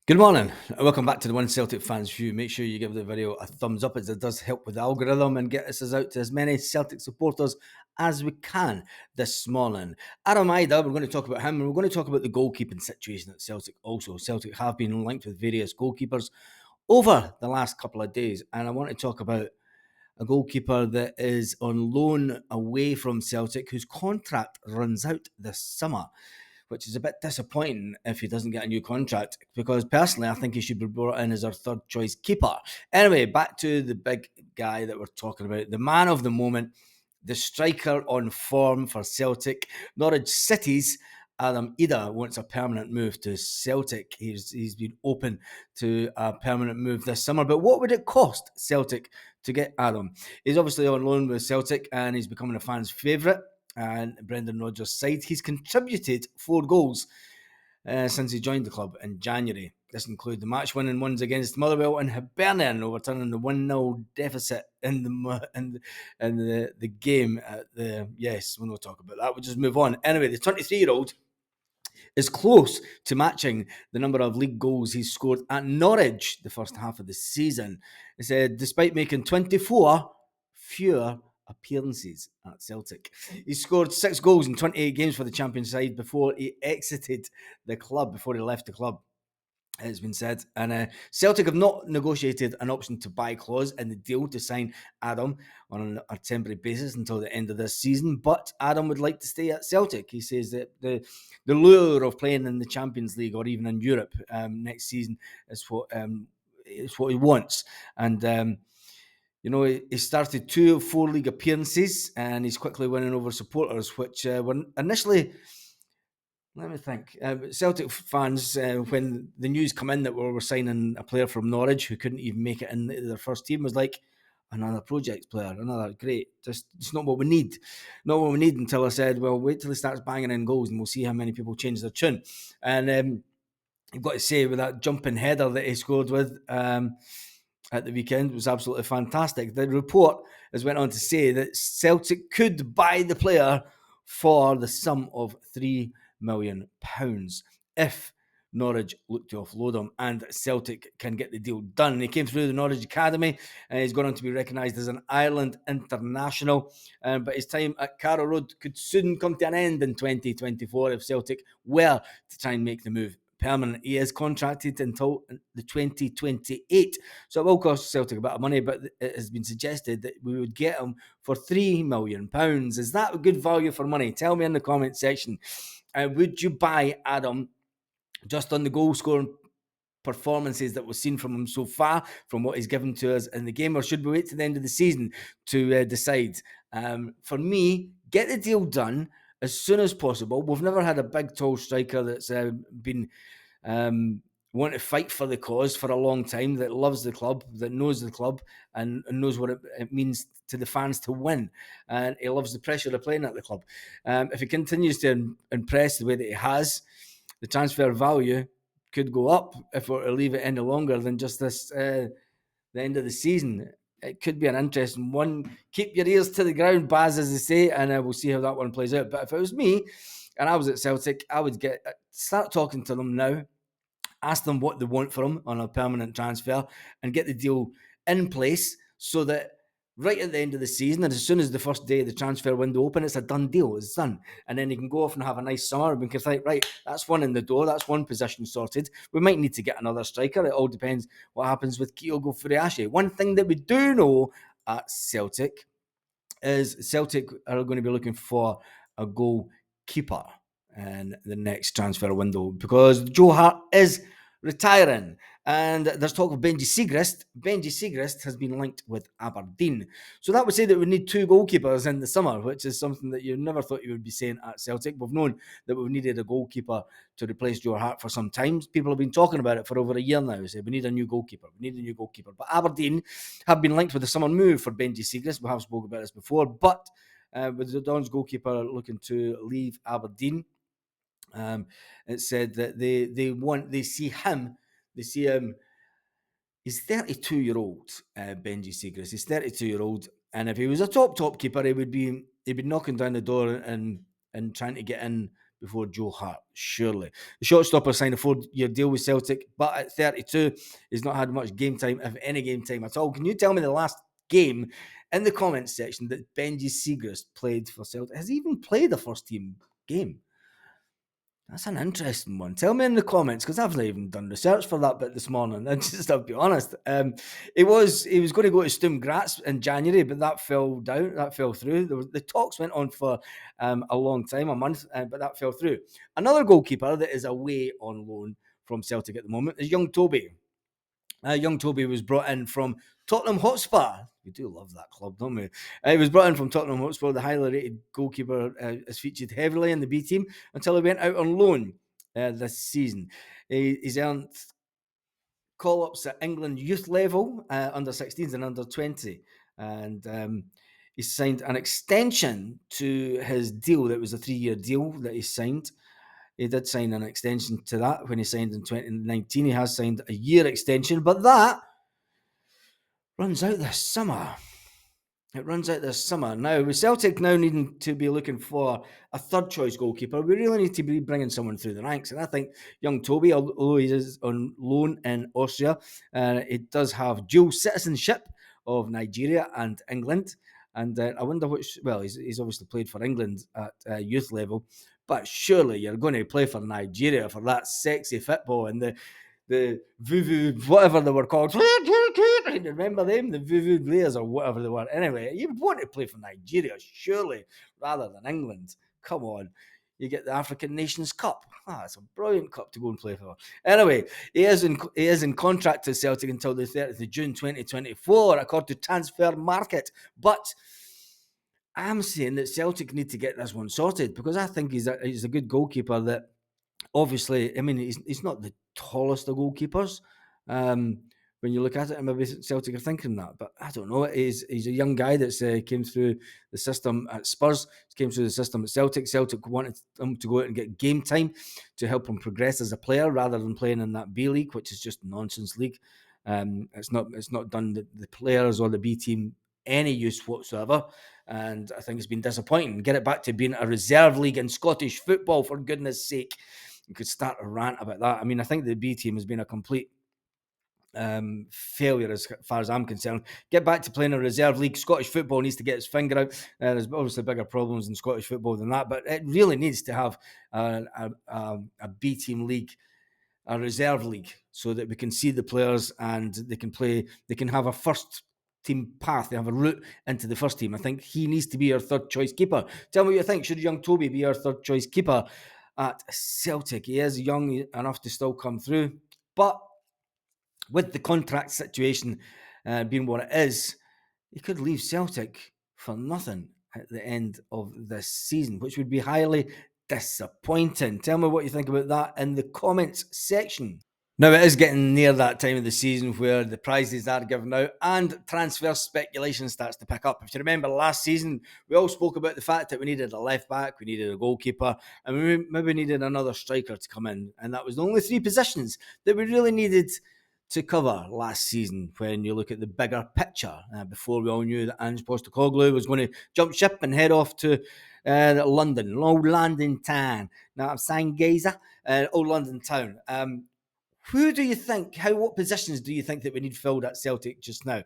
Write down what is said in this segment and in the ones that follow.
Good morning. Welcome back to the One Celtic Fans View. Make sure you give the video a thumbs up as it does help with the algorithm and get us out to as many Celtic supporters as we can this morning. Adam Ida, we're going to talk about him and we're going to talk about the goalkeeping situation at Celtic also. Celtic have been linked with various goalkeepers over the last couple of days, and I want to talk about a goalkeeper that is on loan away from Celtic whose contract runs out this summer, which is a bit disappointing if he doesn't get a new contract, because personally I think he should be brought in as our third choice keeper. Anyway, back to the big guy that we're talking about, the man of the moment, the striker on form for Celtic. Norwich City's Adam Ida wants a permanent move to Celtic. He's been open to a permanent move this summer, but what would it cost Celtic to get Adam? He's obviously on loan with Celtic and he's becoming a fan's favourite and Brendan Rodgers' side. He's contributed 4 goals since he joined the club in January. This includes the match-winning ones against Motherwell and Hibernian, overturning the 1-0 deficit in the game. Yes, we'll not talk about that. We'll just move on. Anyway, the 23-year-old is close to matching the number of league goals he's scored at Norwich the first half of the season. He said, despite making 24 fewer appearances at Celtic, he scored 6 goals in 28 games for the champion side before he exited the club, before he left the club, it's been said. And Celtic have not negotiated an option to buy clause in the deal to sign Adam on a temporary basis until the end of this season. But Adam would like to stay at Celtic. He says that the lure of playing in the Champions League or even in Europe next season is what he wants. And he started 2 of 4 league appearances, and he's quickly winning over supporters, which were initially. Let me think. Celtic fans, when the news come in that we were signing a player from Norwich who couldn't even make it in their first team, was like, another project player, another great. Just it's not what we need. Not what we need until I said, well, wait till he starts banging in goals and we'll see how many people change their tune. And you've got to say, with that jumping header that he scored with at the weekend, was absolutely fantastic. The report has went on to say that Celtic could buy the player for the sum of £3 million if Norwich look to offload him and Celtic can get the deal done. He came through the Norwich Academy and he's going on to be recognised as an Ireland international. But his time at Carrow Road could soon come to an end in 2024 if Celtic were to try and make the move permanent. He is contracted until the 2028. So it will cost Celtic a bit of money, but it has been suggested that we would get him for £3 million. Is that a good value for money? Tell me in the comment section. Would you buy Adam just on the goal scoring performances that we've seen from him so far, from what he's given to us in the game, or should we wait to the end of the season to decide? For me, get the deal done as soon as possible. We've never had a big, tall striker that's been want to fight for the cause for a long time, that loves the club, that knows the club, and knows what it means to the fans to win. And he loves the pressure of playing at the club. If he continues to impress the way that he has, the transfer value could go up if we're to leave it any longer than just this the end of the season. It could be an interesting one. Keep your ears to the ground, Baz, as they say, and we'll see how that one plays out. But if it was me and I was at Celtic, I would start talking to them now, ask them what they want for him on a permanent transfer, and get the deal in place so that right at the end of the season, and as soon as the first day of the transfer window open, it's a done deal. It's done. And then he can go off and have a nice summer. And we can think, right, that's one in the door. That's one position sorted. We might need to get another striker. It all depends what happens with Kyogo Furuhashi. One thing that we do know at Celtic is Celtic are going to be looking for a goalkeeper in the next transfer window, because Joe Hart is retiring. And there's talk of Benji Siegrist. Benji Siegrist has been linked with Aberdeen. So that would say that we need 2 goalkeepers in the summer, which is something that you never thought you would be saying at Celtic. We've known that we've needed a goalkeeper to replace Joe Hart for some time. People have been talking about it for over a year now. They say, we need a new goalkeeper. We need a new goalkeeper. But Aberdeen have been linked with the summer move for Benji Siegrist. We have spoken about this before. But with the Dons goalkeeper looking to leave Aberdeen, it said that they see him. He's 32-year-old, Benji Siegrist. He's 32-year-old, and if he was a top keeper, he'd be knocking down the door and trying to get in before Joe Hart, surely. The shortstopper signed a 4-year deal with Celtic, but at 32, he's not had much game time, if any game time at all. Can you tell me the last game in the comments section that Benji Siegrist played for Celtic? Has he even played a first team game? That's an interesting one. Tell me in the comments, because I've not even done research for that bit this morning. And just I'll be honest, he was going to go to Sturm Graz in January, but that fell down. That fell through. The talks went on for a long time, a month, but that fell through. Another goalkeeper that is away on loan from Celtic at the moment is young Toby. Young Toby was brought in from Tottenham Hotspur. We do love that club, don't we? He was brought in from Tottenham Hotspur. The highly rated goalkeeper is featured heavily in the B team until he went out on loan this season. He's earned call-ups at England youth level, under 16s and under 20. And he signed an extension to his deal. That was a 3-year deal that he signed. He did sign an extension to that when he signed in 2019. He has signed a year extension, but that runs out this summer. It runs out this summer. Now, with Celtic now needing to be looking for a third choice goalkeeper, we really need to be bringing someone through the ranks. And I think young Toby, although he is on loan in Austria, it does have dual citizenship of Nigeria and England. And I wonder which, well, he's obviously played for England at youth level, but surely you're going to play for Nigeria for that sexy football and the Vuvu, whatever they were called. Remember them? The Vuvu Blares or whatever they were. Anyway, you want to play for Nigeria, surely, rather than England. Come on. You get the African Nations Cup. It's a brilliant cup to go and play for. Anyway, he is in contract to Celtic until the 30th of June 2024, according to Transfer Market. But I'm saying that Celtic need to get this one sorted, because I think he's a good goalkeeper that, obviously, I mean, he's not the tallest of goalkeepers. When you look at it, and maybe Celtic are thinking that, but I don't know. He's a young guy that's came through the system at Spurs, came through the system at Celtic. Celtic wanted him to go out and get game time to help him progress as a player, rather than playing in that B League, which is just nonsense league. It's not done the players or the B team any use whatsoever. And I think it's been disappointing. Get it back to being a reserve league in Scottish football, for goodness sake. You could start a rant about that. I mean, I think the B team has been a complete failure as far as I'm concerned. Get back to playing a reserve league. Scottish football needs to get its finger out. There's obviously bigger problems in Scottish football than that, but it really needs to have a B team league, a reserve league, so that we can see the players and they can play. They can have a first team path. They have a route into the first team. I think he needs to be our third choice keeper. Tell me what you think. Should young Toby be our third choice keeper at Celtic? He is young enough to still come through, but with the contract situation being what it is, he could leave Celtic for nothing at the end of this season, which would be highly disappointing. Tell me what you think about that in the comments section. Now, it is getting near that time of the season where the prizes are given out and transfer speculation starts to pick up. If you remember last season, we all spoke about the fact that we needed a left back, we needed a goalkeeper, and we maybe needed another striker to come in. And that was the only 3 positions that we really needed to cover last season when you look at the bigger picture. Before we all knew that Ange Postecoglou was going to jump ship and head off to London, old London town. Now I'm saying Gaza, old London town. Who do you think, what positions do you think that we need filled at Celtic just now?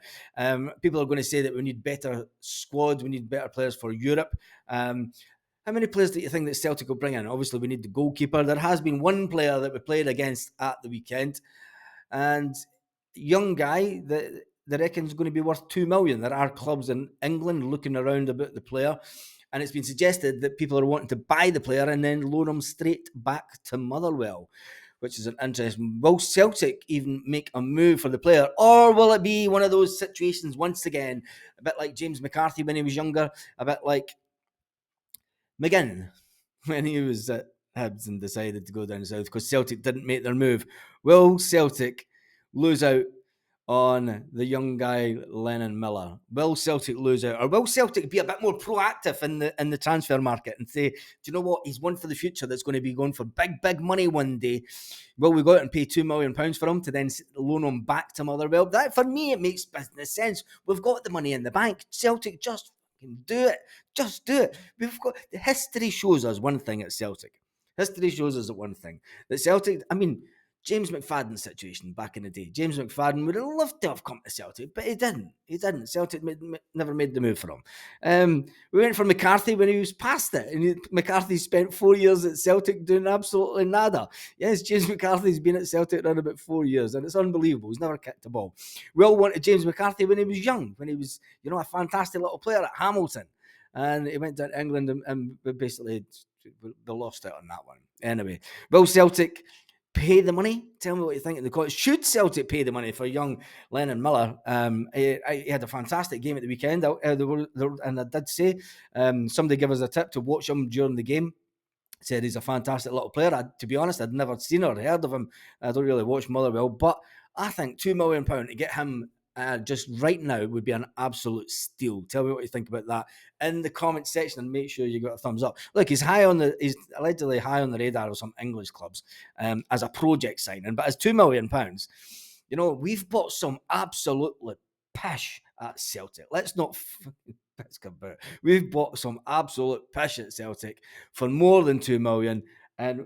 People are going to say that we need better squad, we need better players for Europe. How many players do you think that Celtic will bring in? Obviously, we need the goalkeeper. There has been one player that we played against at the weekend, and young guy that they reckon is going to be worth 2 million. There are clubs in England looking around about the player, and it's been suggested that people are wanting to buy the player and then loan him straight back to Motherwell, which is an interesting. Will Celtic even make a move for the player, or will it be one of those situations once again, a bit like James McCarthy when he was younger, a bit like McGinn when he was at Hibs and decided to go down south because Celtic didn't make their move? Will Celtic lose out on the young guy Lennon Miller? Will Celtic lose out, or will Celtic be a bit more proactive in the transfer market and say, do you know what, he's one for the future that's going to be going for big money one day? Will we go out and pay £2 million for him to then loan him back to Motherwell? That, for me, it makes business sense. We've got the money in the bank. Celtic, just do it. Just do it. We've got, the history shows us one thing at Celtic. History shows us that one thing, that Celtic, I mean, James McFadden's situation back in the day. James McFadden would have loved to have come to Celtic, but he didn't. He didn't. Celtic never made the move for him. We went for McCarthy when he was past it, and McCarthy spent 4 years at Celtic doing absolutely nada. Yes, James McCarthy's been at Celtic around about 4 years, and it's unbelievable. He's never kicked a ball. We all wanted James McCarthy when he was young, when he was, a fantastic little player at Hamilton, and he went down to England and basically they lost out on that one. Anyway, will Celtic pay the money? Tell me what you think in the comments. Should Celtic pay the money for young Lennon Miller? He had a fantastic game at the weekend, and I did say somebody give us a tip to watch him during the game. Said he's a fantastic little player. To be honest, I'd never seen or heard of him. I don't really watch Motherwell, but I think £2 million to get him just right now would be an absolute steal. Tell me what you think about that in the comment section, and make sure you got a thumbs up. Look, he's allegedly high on the radar of some English clubs as a project signing, but as £2 million, we've bought some absolutely pish at Celtic. Let's not about. We've bought some absolute pish at Celtic for more than 2 million, and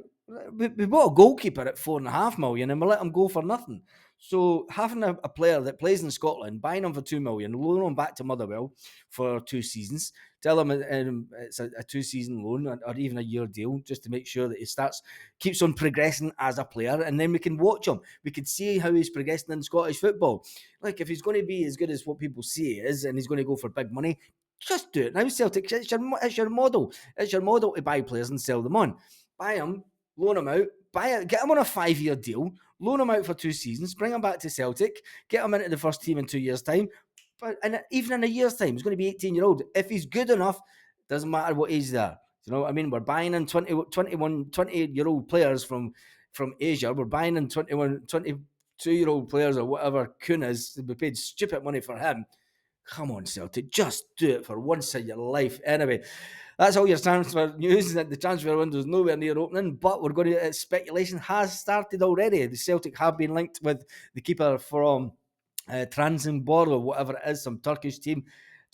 we bought a goalkeeper at 4.5 million, and we let him go for nothing. So having a player that plays in Scotland, buying him for 2 million, loaning him back to Motherwell for 2 seasons, tell him it's a 2-season loan or even a year deal, just to make sure that he keeps on progressing as a player, and then we can watch him. We can see how he's progressing in Scottish football. Like, if he's going to be as good as what people say he is, and he's going to go for big money, just do it now, Celtic. It's your model. It's your model to buy players and sell them on. Buy them, loan them out, get them on a 5-year deal, loan them out for 2 seasons, bring them back to Celtic, get them into the first team in 2 years' time. And even in a year's time, he's going to be 18-year-old. If he's good enough, doesn't matter what age they are. You know what I mean? We're buying in 28-year-old players from Asia. We're buying in 22-year-old players or whatever Kuhn is. We paid stupid money for him. Come on, Celtic, just do it for once in your life. Anyway, that's all your transfer news. The transfer window is nowhere near opening, but we're going to, speculation has started already. The Celtic have been linked with the keeper from Trabzonspor or whatever it is, some Turkish team.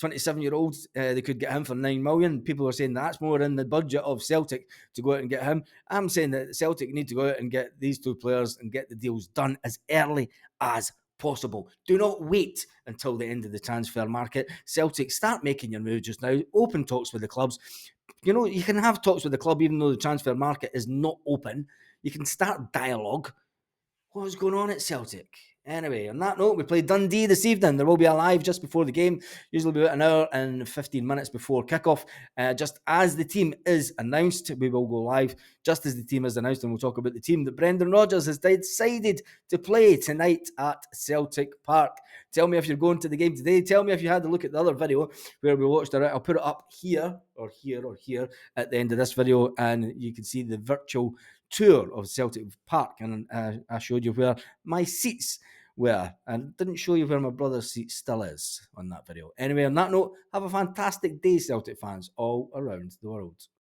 27-year-olds, they could get him for 9 million. People are saying that's more in the budget of Celtic to go out and get him. I'm saying that Celtic need to go out and get these 2 players and get the deals done as early as possible. Do not wait until the end of the transfer market. Celtic, start making your move just now. Open talks with the clubs. You can have talks with the club even though the transfer market is not open. You can start dialogue. What's going on at Celtic? Anyway, on that note, we play Dundee this evening. There will be a live just before the game, usually about an hour and 15 minutes before kickoff. Just as the team is announced, we will go live just as the team is announced, and we'll talk about the team that Brendan Rodgers has decided to play tonight at Celtic Park. Tell me if you're going to the game today. Tell me if you had a look at the other video where we watched it. I'll put it up here or here or here at the end of this video, and you can see the virtual tour of Celtic Park, and I showed you where my seats were, and didn't show you where my brother's seat still is on that video. Anyway, on that note, have a fantastic day, Celtic fans all around the world.